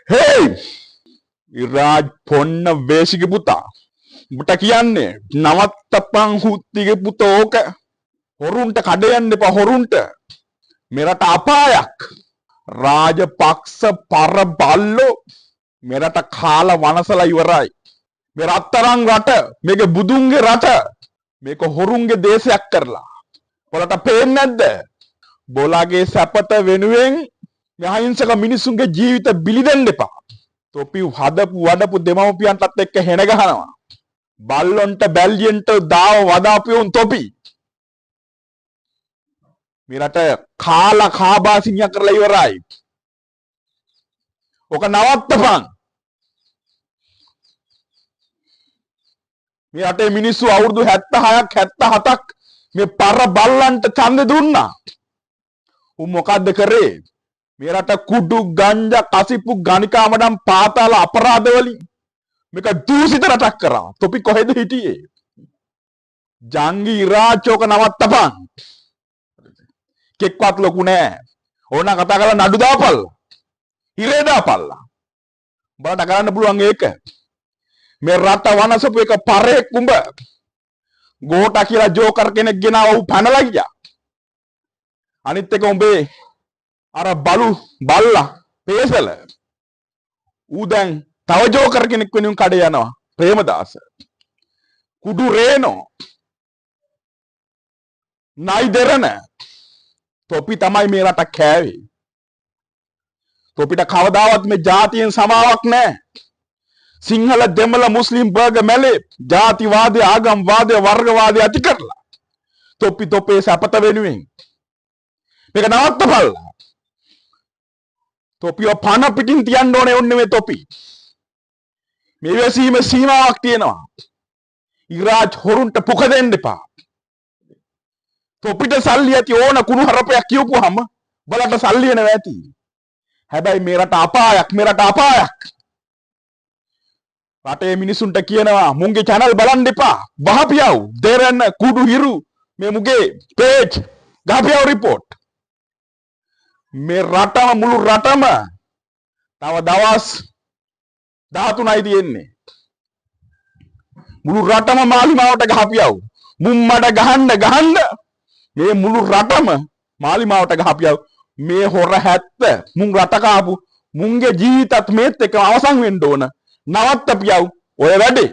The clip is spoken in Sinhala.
හේ ඉරාජ් පොන්න වේශික පුතා උඹට කියන්නේ නවත්තපන් හුත්තිගේ පුතෝ ඕක හොරුන්ට කඩ යන්න එපා හොරුන්ට මෙරට අපායක් රාජපක්ෂ පර බල්ලෝ මෙරට කාලා වනසලා ඉවරයි මේ රත්තරන් රට මේක බුදුන්ගේ රට මේක හොරුන්ගේ දේශයක් කරලා ඔයාලට පේන්නේ නැද්ද බෝලාගේ සැපත වෙනුවෙන් මේ අහිංසක මිනිසුන්ගේ ජීවිත බිලි දෙන්න එපා තොපි හදපු වඩපු දෙමව්පියන්ටත් එක්ක හෙන ගහනවා බල්ලොන්ට බැල්ලියන්ට දාව වදාපියුන් තොපි මේ රට කාලා කාබාසිනිය කරලා ඉවරයි ඔක නවත්තපන් මේ රටේ මිනිස්සු අවුරුදු 76ක් 77ක් මේ පර බල්ලන්ට ඡන්දෙ දුන්නා උන් මොකද්ද කරේ මේ රට කුඩු ගංජා කසිප්පු ගණිකාමඩම් පාතාල අපරාධ වලින් මේක දූෂිත රටක් කරා තොපි කොහෙද හිටියේ ජංගි ඉරාචෝක නවත්තපන් කෙක්වත් ලොකු නෑ ඕන කතා කරලා නඩු දාපල්ලා ඉරේ දාපල්ලා බලන්න කරන්න පුළුවන් ඒක මේ රට වනසපු එක පරේක් උඹ ගෝටා කියලා ජෝකර් කෙනෙක් ගෙනාව ඌ පැනලා ගියා අනිත් එක උඹේ අර බලු බල්ලා පේසල ඌ දැන් තව ජෝකර් කෙනෙක් වෙනුන් කඩේ යනවා ප්‍රේමදාස කුඩු රේනෝ නයි දෙරණ තොපි තමයි මේ රට කෑවේ තොපිට කවදාවත් මේ ජාතියෙන් සමාවක් නැහැ සිංහල දෙමළ මුස්ලිම් බර්ග මැලේ ජාතිවාදී ආගම්වාදී වර්ගවාදී ඇති කරලා තොපි තොපේ සපත වෙනුවෙන් මේක නවත්තපල්ලා තොපිව පන පිටින් තියන්න ඕනේ ඔන්නේ මේ තොපි මේ වෙසීම සීමාවක් තියෙනවා ඉරාජ් හොරුන්ට පුක දෙන්න එපා තොපිට සල්ලි ඇති ඕන කුණු හරපයක් කියවපුවාම බලන්න සල්ලි එනවා ඇති හැබැයි මේ රට අපායක් මේ රට අපායක් රටේ මිනිසුන්ට කියනවා මුන්ගේ channel බලන්න එපා වහපියව් දෙරන්න කුඩු හිරු මේ මුගේ page ගහපියව් report මේ රටම මුළු රටම තව දවස් 13යි තියෙන්නේ මුළු රටම මාලිමාවට ගහපියව් මුම්මඩ ගහන්න මේ මුළු රටම මාලිමාවට ගහපියව් මේ හොර 70 මුන් රට කාපු මුන්ගේ ජීවිතත් මේත් එක්ක අවසන් වෙන්න ඕන නවත්තපියව් ඔය වැඩේ